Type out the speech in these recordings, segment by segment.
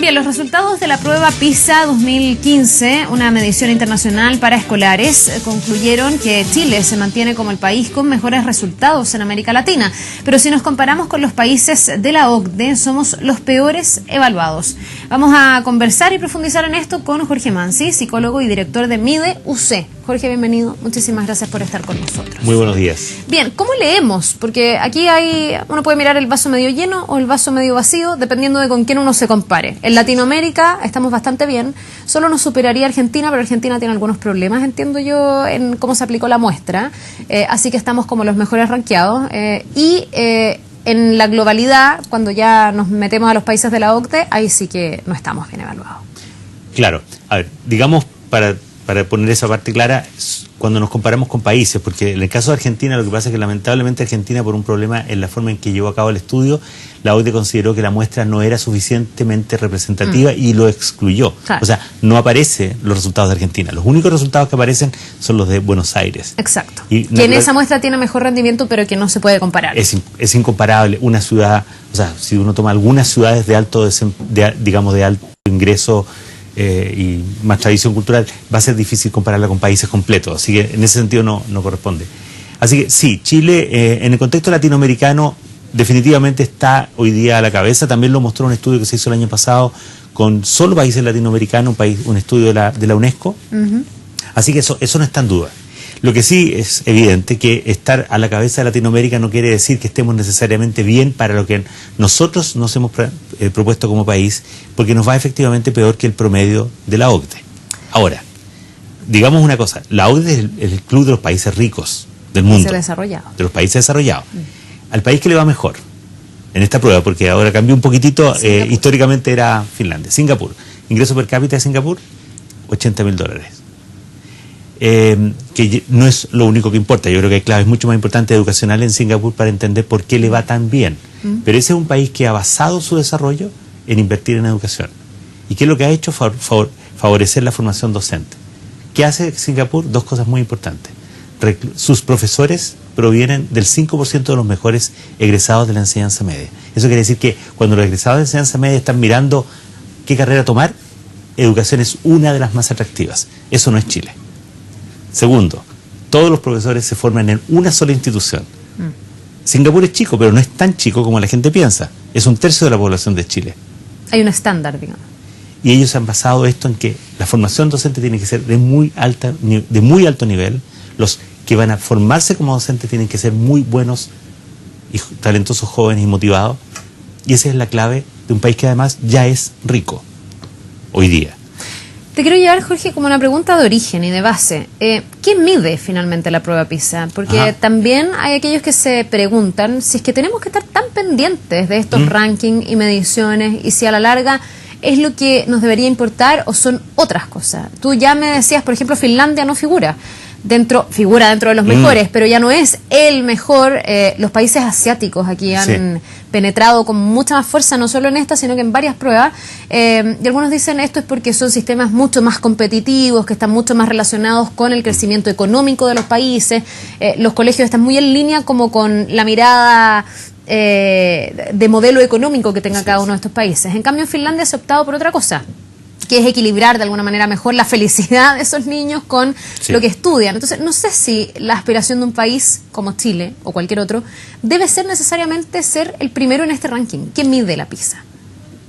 Bien, los resultados de la prueba PISA 2015, una medición internacional para escolares, concluyeron que Chile se mantiene como el país con mejores resultados en América Latina. Pero si nos comparamos con los países de la OCDE, somos los peores evaluados. Vamos a conversar y profundizar en esto con Jorge Mansi, psicólogo y director de MIDE UC. Jorge, bienvenido. Muchísimas gracias por estar con nosotros. Muy buenos días. Bien, ¿cómo leemos? Porque aquí uno puede mirar el vaso medio lleno o el vaso medio vacío, dependiendo de con quién uno se compare. En Latinoamérica estamos bastante bien. Solo nos superaría Argentina, pero Argentina tiene algunos problemas, entiendo yo, en cómo se aplicó la muestra. Así que estamos como los mejores rankeados. En la globalidad, cuando ya nos metemos a los países de la OCDE, ahí sí que no estamos bien evaluados. Claro. A ver, digamos, para poner esa parte clara, cuando nos comparamos con países, porque en el caso de Argentina lo que pasa es que lamentablemente Argentina, por un problema en la forma en que llevó a cabo el estudio, la OCDE consideró que la muestra no era suficientemente representativa y lo excluyó. Claro. O sea, no aparecen los resultados de Argentina. Los únicos resultados que aparecen son los de Buenos Aires. Exacto. Y que en esa muestra tiene mejor rendimiento, pero que no se puede comparar. Es incomparable. Una ciudad, o sea, si uno toma algunas ciudades de alto, digamos, de alto ingreso y más tradición cultural, va a ser difícil compararla con países completos, así que en ese sentido no corresponde. Así que sí, Chile en el contexto latinoamericano definitivamente está hoy día a la cabeza. También lo mostró un estudio que se hizo el año pasado con solo países latinoamericanos, un estudio de la UNESCO. Así que eso no está en duda. Lo que sí es evidente que estar a la cabeza de Latinoamérica no quiere decir que estemos necesariamente bien para lo que nosotros nos hemos propuesto como país, porque nos va efectivamente peor que el promedio de la OCDE. Ahora, digamos una cosa, la OCDE es el club de los países ricos del mundo, de los países desarrollados. Al país que le va mejor en esta prueba, porque ahora cambió un poquitito, históricamente era Finlandia, Singapur. Ingreso per cápita de Singapur, $80.000. Que no es lo único que importa. Yo creo que hay claves mucho más importantes educacionales en Singapur para entender por qué le va tan bien. Pero ese es un país que ha basado su desarrollo en invertir en educación. ¿Y qué es lo que ha hecho? Favorecer la formación docente. ¿Qué hace Singapur? Dos cosas muy importantes. Sus profesores provienen del 5% de los mejores egresados de la enseñanza media. Eso quiere decir que cuando los egresados de la enseñanza media están mirando qué carrera tomar, educación es una de las más atractivas. Eso no es Chile. Segundo, todos los profesores se forman en una sola institución. Singapur es chico, pero no es tan chico como la gente piensa. Es 1/3 de la población de Chile. Hay un estándar, digamos. Y ellos han basado esto en que la formación docente tiene que ser de muy alto nivel. Los que van a formarse como docentes tienen que ser muy buenos y talentosos jóvenes y motivados. Y esa es la clave de un país que además ya es rico hoy día. Te quiero llevar, Jorge, como una pregunta de origen y de base. ¿Qué mide finalmente la prueba PISA? Porque también hay aquellos que se preguntan si es que tenemos que estar tan pendientes de estos rankings y mediciones y si a la larga es lo que nos debería importar o son otras cosas. Tú ya me decías, por ejemplo, Finlandia no figura dentro de los mejores, pero ya no es el mejor. Los países asiáticos aquí han penetrado con mucha más fuerza, no solo en esta, sino que en varias pruebas. Y algunos dicen esto es porque son sistemas mucho más competitivos, que están mucho más relacionados con el crecimiento económico de los países. Los colegios están muy en línea como con la mirada de modelo económico que tenga cada uno de estos países. En cambio, en Finlandia se ha optado por otra cosa, que es equilibrar de alguna manera mejor la felicidad de esos niños con lo que estudian. Entonces, no sé si la aspiración de un país como Chile o cualquier otro debe ser necesariamente ser el primero en este ranking. ¿Quién mide la PISA?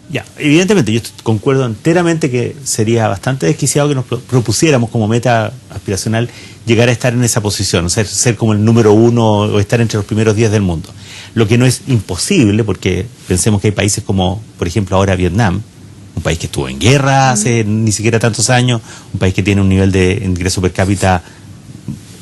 Ya, evidentemente, yo concuerdo enteramente que sería bastante desquiciado que nos propusiéramos como meta aspiracional llegar a estar en esa posición, ser como el número 1 o estar entre los primeros 10 del mundo. Lo que no es imposible, porque pensemos que hay países como, por ejemplo, ahora Vietnam, un país que estuvo en guerra hace ni siquiera tantos años, un país que tiene un nivel de ingreso per cápita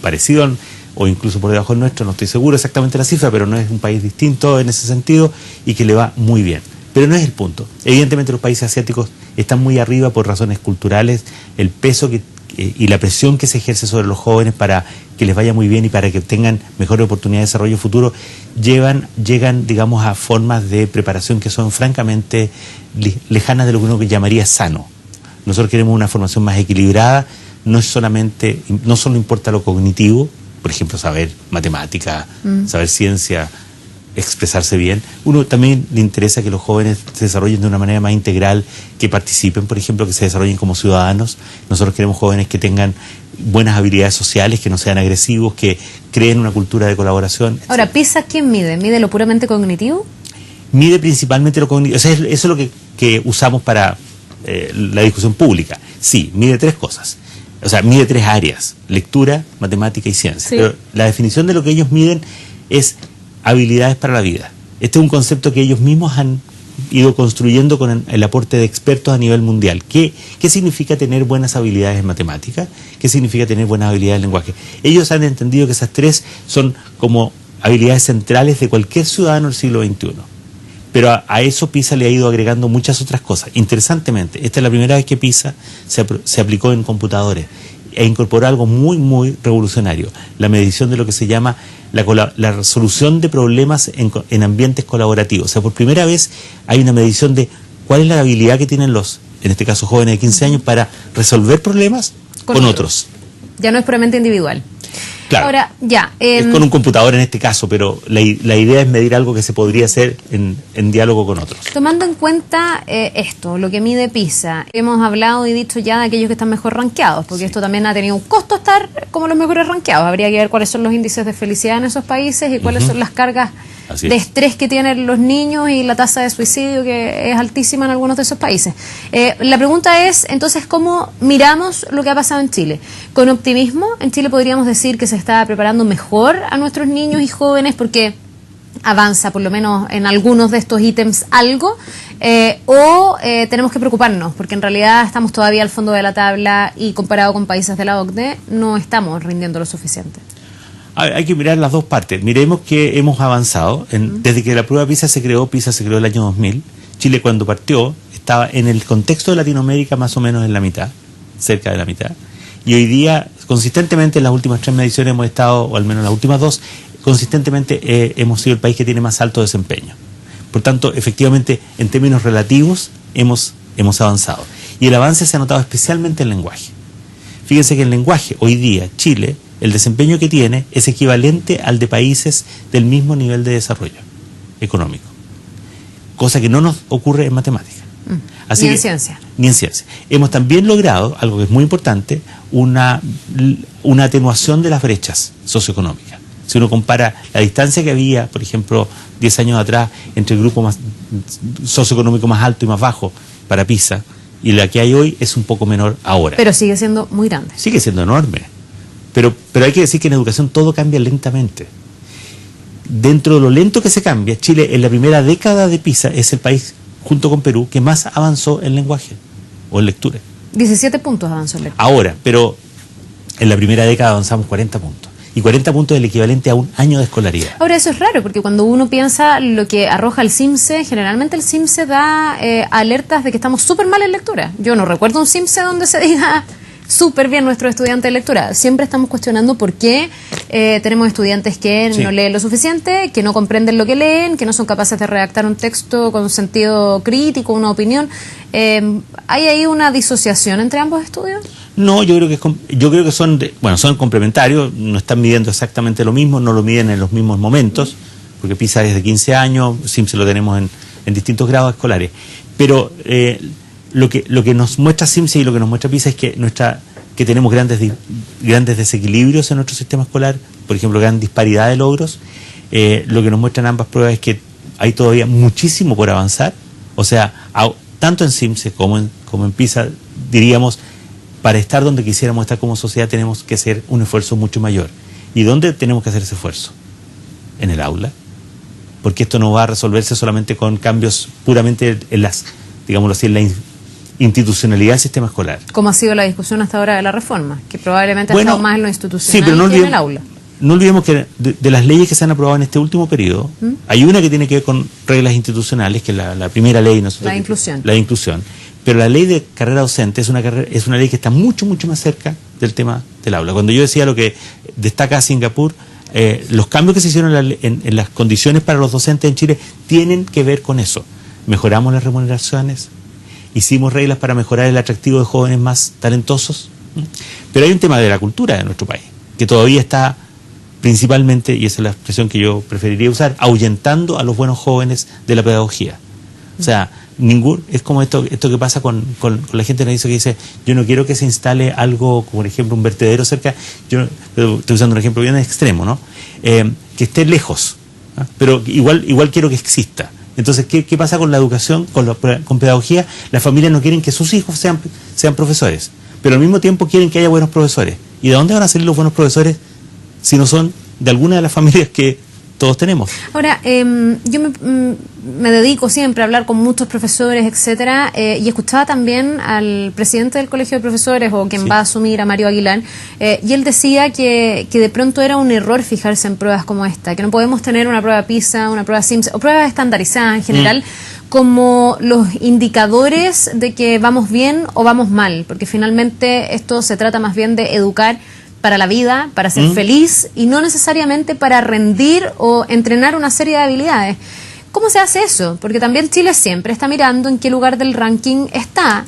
parecido o incluso por debajo del nuestro, no estoy seguro exactamente la cifra, pero no es un país distinto en ese sentido y que le va muy bien. Pero no es el punto. Evidentemente los países asiáticos están muy arriba por razones culturales, el peso y la presión que se ejerce sobre los jóvenes para que les vaya muy bien y para que tengan mejores oportunidades de desarrollo futuro, llegan, digamos, a formas de preparación que son francamente lejanas de lo que uno llamaría sano. Nosotros queremos una formación más equilibrada, no solo importa lo cognitivo, por ejemplo, saber matemática, saber ciencia, expresarse bien. Uno también le interesa que los jóvenes se desarrollen de una manera más integral, que participen, por ejemplo, que se desarrollen como ciudadanos. Nosotros queremos jóvenes que tengan buenas habilidades sociales, que no sean agresivos, que creen una cultura de colaboración. Ahora, ¿PISA quién mide? ¿Mide lo puramente cognitivo? Mide principalmente lo cognitivo. O sea, eso es lo que usamos para la discusión pública. Sí, mide 3 cosas. O sea, mide 3 áreas: lectura, matemática y ciencia. Sí. Pero la definición de lo que ellos miden es habilidades para la vida. Este es un concepto que ellos mismos han ido construyendo con el aporte de expertos a nivel mundial. ¿Qué significa tener buenas habilidades en matemática? ¿Qué significa tener buenas habilidades en lenguaje? Ellos han entendido que esas 3 son como habilidades centrales de cualquier ciudadano del siglo XXI. Pero a eso PISA le ha ido agregando muchas otras cosas. Interesantemente, esta es la primera vez que PISA se aplicó en computadores e incorporó algo muy, muy revolucionario: la medición de lo que se llama la resolución de problemas en ambientes colaborativos. O sea, por primera vez hay una medición de cuál es la habilidad que tienen en este caso, jóvenes de 15 años para resolver problemas con otros. Ya no es puramente individual. Claro. Ahora, ya. Es con un computador en este caso, pero la idea es medir algo que se podría hacer en diálogo con otros. Tomando en cuenta esto, lo que mide PISA, hemos hablado y dicho ya de aquellos que están mejor rankeados, porque esto también ha tenido un costo estar como los mejores rankeados. Habría que ver cuáles son los índices de felicidad en esos países y cuáles son las cargas de estrés que tienen los niños y la tasa de suicidio, que es altísima en algunos de esos países. La pregunta es, entonces, ¿cómo miramos lo que ha pasado en Chile? ¿Con optimismo? ¿En Chile podríamos decir que se está preparando mejor a nuestros niños y jóvenes porque avanza por lo menos en algunos de estos ítems algo? ¿O tenemos que preocuparnos porque en realidad estamos todavía al fondo de la tabla y comparado con países de la OCDE no estamos rindiendo lo suficiente? Hay que mirar las dos partes. Miremos que hemos avanzado. Desde que la prueba PISA se creó el año 2000. Chile, cuando partió, estaba en el contexto de Latinoamérica más o menos en la mitad, cerca de la mitad. Y hoy día, consistentemente, en las últimas 3 mediciones hemos estado, o al menos en las últimas 2, consistentemente hemos sido el país que tiene más alto desempeño. Por tanto, efectivamente, en términos relativos, hemos avanzado. Y el avance se ha notado especialmente en lenguaje. Fíjense que en lenguaje, hoy día, Chile, el desempeño que tiene es equivalente al de países del mismo nivel de desarrollo económico, cosa que no nos ocurre en matemática. Ni en ciencia. Ni en ciencia. Hemos también logrado, algo que es muy importante, una atenuación de las brechas socioeconómicas. Si uno compara la distancia que había, por ejemplo, 10 años atrás, entre el grupo más socioeconómico más alto y más bajo para PISA, y la que hay hoy es un poco menor ahora. Pero sigue siendo muy grande. Sigue siendo enorme. Pero hay que decir que en educación todo cambia lentamente. Dentro de lo lento que se cambia, Chile en la primera década de PISA es el país, junto con Perú, que más avanzó en lenguaje o en lectura. 17 puntos avanzó en lectura. Ahora, pero en la primera década avanzamos 40 puntos. Y 40 puntos es el equivalente a un año de escolaridad. Ahora, eso es raro, porque cuando uno piensa lo que arroja el CIMSE, generalmente el CIMSE da alertas de que estamos súper mal en lectura. Yo no recuerdo un CIMSE donde se diga súper bien nuestros estudiantes de lectura. Siempre estamos cuestionando por qué tenemos estudiantes que no leen lo suficiente, que no comprenden lo que leen, que no son capaces de redactar un texto con sentido crítico, una opinión. ¿Hay ahí una disociación entre ambos estudios? No, yo creo que son complementarios, no están midiendo exactamente lo mismo, no lo miden en los mismos momentos, porque PISA es de 15 años, CIMSE lo tenemos en distintos grados escolares. Pero lo que nos muestra CIMSE y lo que nos muestra PISA es que tenemos grandes desequilibrios en nuestro sistema escolar, por ejemplo, gran disparidad de logros. Lo que nos muestran ambas pruebas es que hay todavía muchísimo por avanzar. O sea, tanto en CIMSE como en PISA, diríamos, para estar donde quisiéramos estar como sociedad tenemos que hacer un esfuerzo mucho mayor. ¿Y dónde tenemos que hacer ese esfuerzo? En el aula. Porque esto no va a resolverse solamente con cambios puramente en la institucionalidad del sistema escolar. ¿Cómo ha sido la discusión hasta ahora de la reforma? Que probablemente ha estado más en lo institucional que en el aula. No olvidemos que de las leyes que se han aprobado en este último periodo, hay una que tiene que ver con reglas institucionales, que es la primera ley. La de inclusión. Pero la ley de carrera docente es una ley que está mucho, mucho más cerca del tema del aula. Cuando yo decía lo que destaca Singapur, los cambios que se hicieron en las condiciones para los docentes en Chile tienen que ver con eso. Mejoramos las remuneraciones, hicimos reglas para mejorar el atractivo de jóvenes más talentosos. Pero hay un tema de la cultura de nuestro país, que todavía está principalmente, y esa es la expresión que yo preferiría usar, ahuyentando a los buenos jóvenes de la pedagogía. O sea, es como esto que pasa con la gente que dice, yo no quiero que se instale algo, como por ejemplo un vertedero cerca, estoy usando un ejemplo bien extremo, ¿no? Que esté lejos, ¿no? Pero igual quiero que exista. Entonces, ¿qué pasa con la educación, con pedagogía? Las familias no quieren que sus hijos sean profesores, pero al mismo tiempo quieren que haya buenos profesores. ¿Y de dónde van a salir los buenos profesores si no son de alguna de las familias que todos tenemos? Ahora, yo me dedico siempre a hablar con muchos profesores, etcétera, y escuchaba también al presidente del Colegio de Profesores, o quien va a asumir, a Mario Aguilar, y él decía que de pronto era un error fijarse en pruebas como esta, que no podemos tener una prueba PISA, una prueba SIMS, o pruebas estandarizadas en general, como los indicadores de que vamos bien o vamos mal, porque finalmente esto se trata más bien de educar para la vida, para ser feliz, y no necesariamente para rendir o entrenar una serie de habilidades. ¿Cómo se hace eso? Porque también Chile siempre está mirando en qué lugar del ranking está,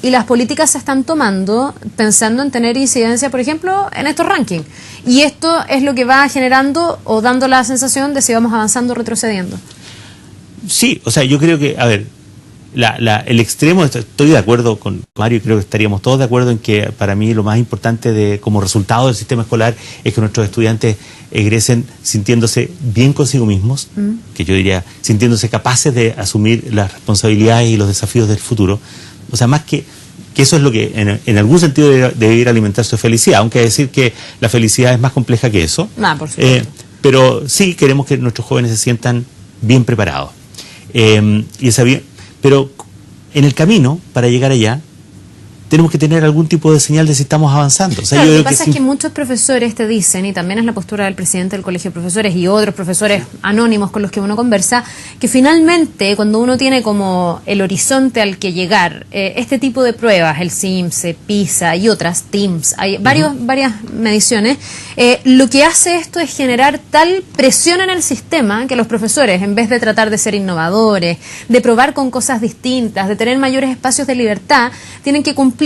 y las políticas se están tomando pensando en tener incidencia, por ejemplo, en estos rankings. Y esto es lo que va generando o dando la sensación de si vamos avanzando o retrocediendo. Sí, o sea, yo creo que, a ver, el extremo, estoy de acuerdo con Mario, creo que estaríamos todos de acuerdo en que para mí lo más importante como resultado del sistema escolar es que nuestros estudiantes egresen sintiéndose bien consigo mismos, que yo diría, sintiéndose capaces de asumir las responsabilidades y los desafíos del futuro. O sea, más que eso es lo que en algún sentido debe ir a alimentar su felicidad, aunque decir que la felicidad es más compleja que eso. Por supuesto. Pero sí queremos que nuestros jóvenes se sientan bien preparados. Pero en el camino, para llegar allá, tenemos que tener algún tipo de señal de si estamos avanzando. O sea, claro, lo que pasa es que muchos profesores te dicen, y también es la postura del presidente del Colegio de Profesores y otros profesores anónimos con los que uno conversa, que finalmente cuando uno tiene como el horizonte al que llegar, este tipo de pruebas, el SIMS, PISA y otras, TIMSS, hay varias mediciones, lo que hace esto es generar tal presión en el sistema que los profesores, en vez de tratar de ser innovadores, de probar con cosas distintas, de tener mayores espacios de libertad, tienen que cumplir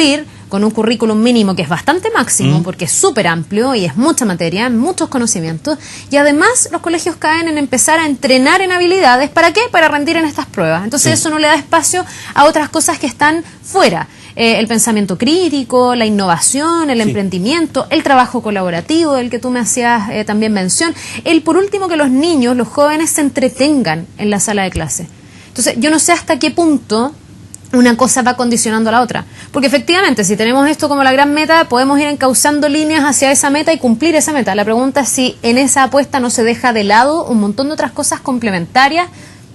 con un currículum mínimo que es bastante máximo, porque es súper amplio y es mucha materia, muchos conocimientos, y además los colegios caen en empezar a entrenar en habilidades. ¿Para qué? Para rendir en estas pruebas. Entonces eso no le da espacio a otras cosas que están fuera. El pensamiento crítico, la innovación, el emprendimiento, el trabajo colaborativo, del que tú me hacías también mención. Por último, que los niños, los jóvenes se entretengan en la sala de clase. Entonces yo no sé hasta qué punto una cosa va condicionando a la otra. Porque efectivamente, si tenemos esto como la gran meta, podemos ir encauzando líneas hacia esa meta y cumplir esa meta. La pregunta es si en esa apuesta no se deja de lado un montón de otras cosas complementarias,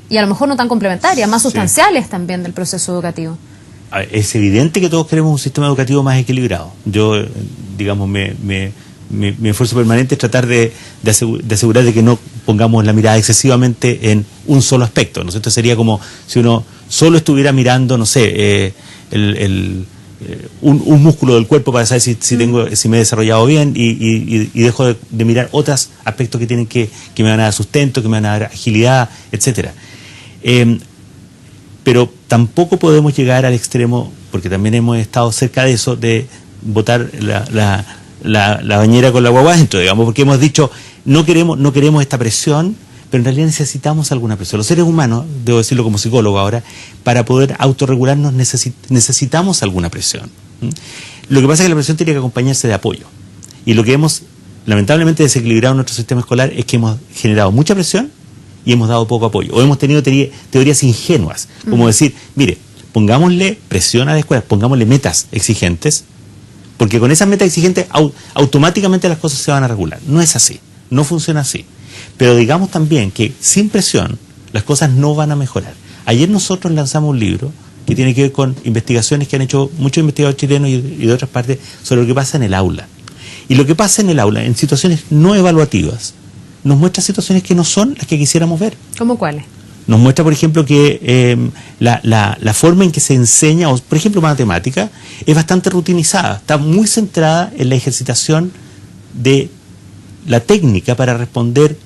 y a lo mejor no tan complementarias, más sustanciales también del proceso educativo. Es evidente que todos queremos un sistema educativo más equilibrado. Yo, digamos, mi esfuerzo permanente es tratar de asegurar de que no pongamos la mirada excesivamente en un solo aspecto, ¿no? Esto sería como si uno solo estuviera mirando, no sé, un músculo del cuerpo para saber si me he desarrollado bien, y dejo de mirar otros aspectos que tienen que me van a dar sustento, que me van a dar agilidad, etcétera. Pero tampoco podemos llegar al extremo, porque también hemos estado cerca de eso, de botar la bañera con la guagua adentro, digamos, porque hemos dicho no queremos esta presión, pero en realidad necesitamos alguna presión. Los seres humanos, debo decirlo como psicólogo ahora, para poder autorregularnos necesitamos alguna presión. Lo que pasa es que la presión tiene que acompañarse de apoyo. Y lo que hemos lamentablemente desequilibrado en nuestro sistema escolar es que hemos generado mucha presión y hemos dado poco apoyo. O hemos tenido teorías ingenuas, como decir, mire, pongámosle presión a la escuela, pongámosle metas exigentes, porque con esas metas exigentes automáticamente las cosas se van a regular. No es así, no funciona así. Pero digamos también que sin presión las cosas no van a mejorar. Ayer nosotros lanzamos un libro que tiene que ver con investigaciones que han hecho muchos investigadores chilenos y de otras partes sobre lo que pasa en el aula. Y lo que pasa en el aula, en situaciones no evaluativas, nos muestra situaciones que no son las que quisiéramos ver. ¿Cómo cuáles? Nos muestra, por ejemplo, que la forma en que se enseña, o por ejemplo matemática, es bastante rutinizada, está muy centrada en la ejercitación de la técnica para responder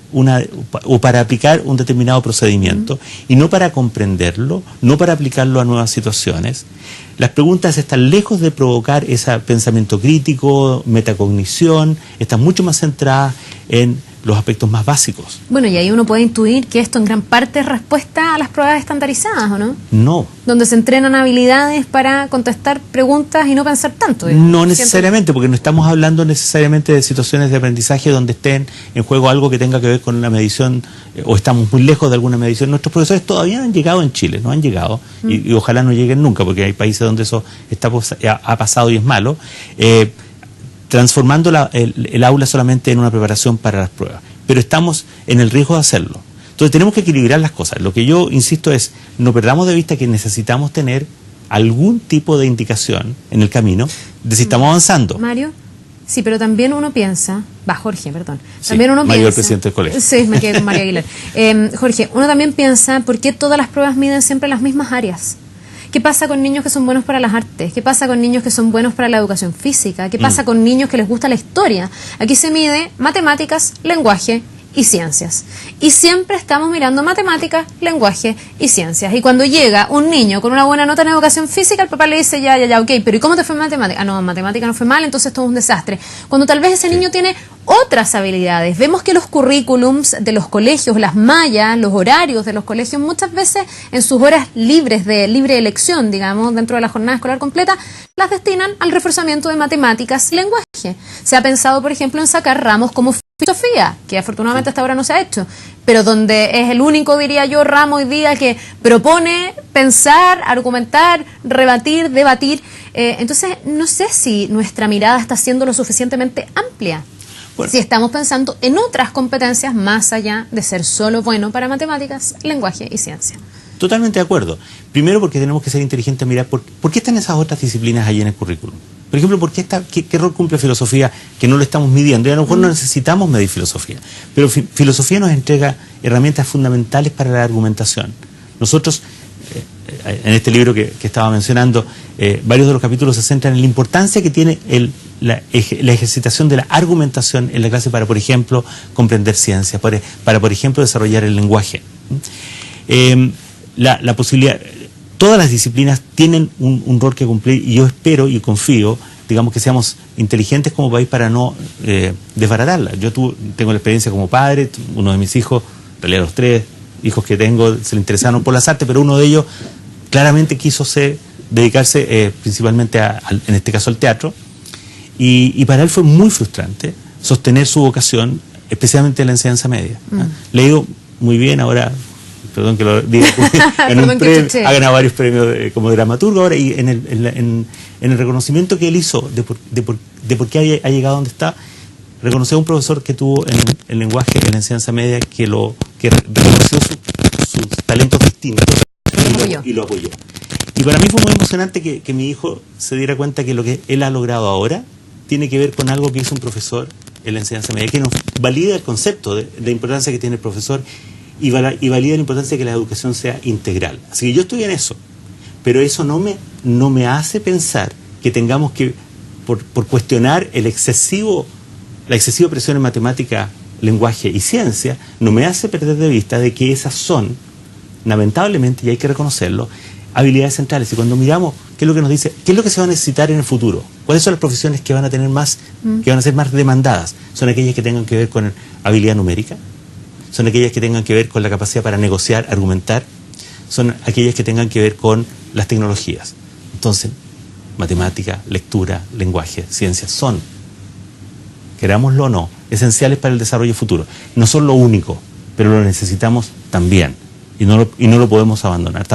o para aplicar un determinado procedimiento, y no para comprenderlo, no para aplicarlo a nuevas situaciones. Las preguntas están lejos de provocar ese pensamiento crítico, metacognición, están mucho más centradas en los aspectos más básicos. Bueno, y ahí uno puede intuir que esto en gran parte es respuesta a las pruebas estandarizadas, ¿o no? No. Donde se entrenan habilidades para contestar preguntas y no pensar tanto. No necesariamente, porque no estamos hablando necesariamente de situaciones de aprendizaje donde estén en juego algo que tenga que ver con la medición, o estamos muy lejos de alguna medición. Nuestros profesores todavía no han llegado en Chile, no han llegado, y ojalá no lleguen nunca, porque hay países donde eso ha pasado y es malo. Transformando el aula solamente en una preparación para las pruebas. Pero estamos en el riesgo de hacerlo. Entonces tenemos que equilibrar las cosas. Lo que yo insisto es, no perdamos de vista que necesitamos tener algún tipo de indicación en el camino de si estamos avanzando. Mario, sí, pero también uno piensa, Jorge, perdón. Sí, también uno Mario, piensa, el presidente del colegio. Sí, me quedé con María Aguilar. Jorge, uno también piensa, ¿por qué todas las pruebas miden siempre las mismas áreas? ¿Qué pasa con niños que son buenos para las artes? ¿Qué pasa con niños que son buenos para la educación física? ¿Qué pasa con niños que les gusta la historia? Aquí se mide matemáticas, lenguaje y ciencias. Y siempre estamos mirando matemáticas, lenguaje y ciencias. Y cuando llega un niño con una buena nota en educación física, el papá le dice, ya, ok, pero ¿y cómo te fue en matemáticas? Ah, no, en matemáticas no fue mal, entonces todo es un desastre. Cuando tal vez ese niño tiene otras habilidades. Vemos que los currículums de los colegios, las mallas, los horarios de los colegios, muchas veces en sus horas libres de libre elección, digamos, dentro de la jornada escolar completa, las destinan al reforzamiento de matemáticas, lenguaje. Se ha pensado, por ejemplo, en sacar ramos como filosofía, que afortunadamente hasta ahora no se ha hecho, pero donde es el único, diría yo, ramo hoy día que propone pensar, argumentar, rebatir, debatir. Entonces, no sé si nuestra mirada está siendo lo suficientemente amplia. Bueno, si estamos pensando en otras competencias más allá de ser solo bueno para matemáticas, lenguaje y ciencia. Totalmente de acuerdo. Primero porque tenemos que ser inteligentes a mirar por qué están esas otras disciplinas allí en el currículum. Por ejemplo, ¿por qué rol cumple filosofía que no lo estamos midiendo? Y a lo mejor no necesitamos medir filosofía, pero filosofía nos entrega herramientas fundamentales para la argumentación. Nosotros, en este libro que estaba mencionando, varios de los capítulos se centran en la importancia que tiene la ejercitación de la argumentación en la clase para, por ejemplo, comprender ciencias, para por ejemplo, desarrollar el lenguaje. La posibilidad, todas las disciplinas tienen un rol que cumplir, y yo espero y confío, digamos, que seamos inteligentes como país para no desbaratarla. Yo tengo la experiencia como padre, uno de mis hijos, en realidad los 3 hijos que tengo, se le interesaron por las artes, pero uno de ellos claramente quiso dedicarse principalmente en este caso al teatro, y para él fue muy frustrante sostener su vocación, especialmente en la enseñanza media. Le digo muy bien ahora, perdón que lo diga, ha ganado varios premios como dramaturgo ahora, y en el reconocimiento que él hizo de por qué ha llegado donde está, reconoció a un profesor que tuvo en el lenguaje en la enseñanza media que reconoció sus talentos distintos y lo apoyó. Y para mí fue muy emocionante que mi hijo se diera cuenta que lo que él ha logrado ahora tiene que ver con algo que hizo un profesor en la enseñanza media, que nos valida el concepto de la importancia que tiene el profesor y valida la importancia de que la educación sea integral. Así que yo estoy en eso, pero eso no me hace pensar que tengamos que, por cuestionar la excesiva presión en matemática, lenguaje y ciencia, no me hace perder de vista de que esas son, lamentablemente, y hay que reconocerlo, habilidades centrales. Y cuando miramos qué es lo que nos dice, qué es lo que se va a necesitar en el futuro, cuáles son las profesiones que van a tener que van a ser más demandadas, son aquellas que tengan que ver con habilidad numérica, son aquellas que tengan que ver con la capacidad para negociar, argumentar, son aquellas que tengan que ver con las tecnologías. Entonces, matemática, lectura, lenguaje, ciencias son, querámoslo o no, esenciales para el desarrollo futuro. No son lo único, pero lo necesitamos también, y no lo podemos abandonar.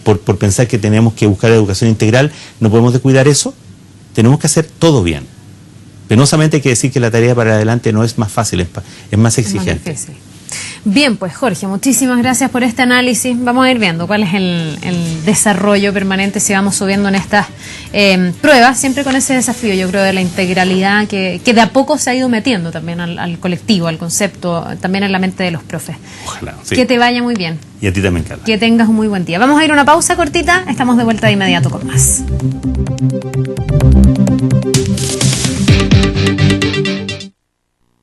Por pensar que tenemos que buscar educación integral, no podemos descuidar eso. Tenemos que hacer todo bien. Penosamente hay que decir que la tarea para adelante no es más fácil, es más exigente. Es más difícil. Bien, pues Jorge, muchísimas gracias por este análisis. Vamos a ir viendo cuál es el desarrollo permanente si vamos subiendo en estas pruebas, siempre con ese desafío, yo creo, de la integralidad que de a poco se ha ido metiendo también al colectivo, al concepto, también en la mente de los profes. Ojalá, sí. Que te vaya muy bien. Y a ti también, Carla. Que tengas un muy buen día. Vamos a ir a una pausa cortita, estamos de vuelta de inmediato con más.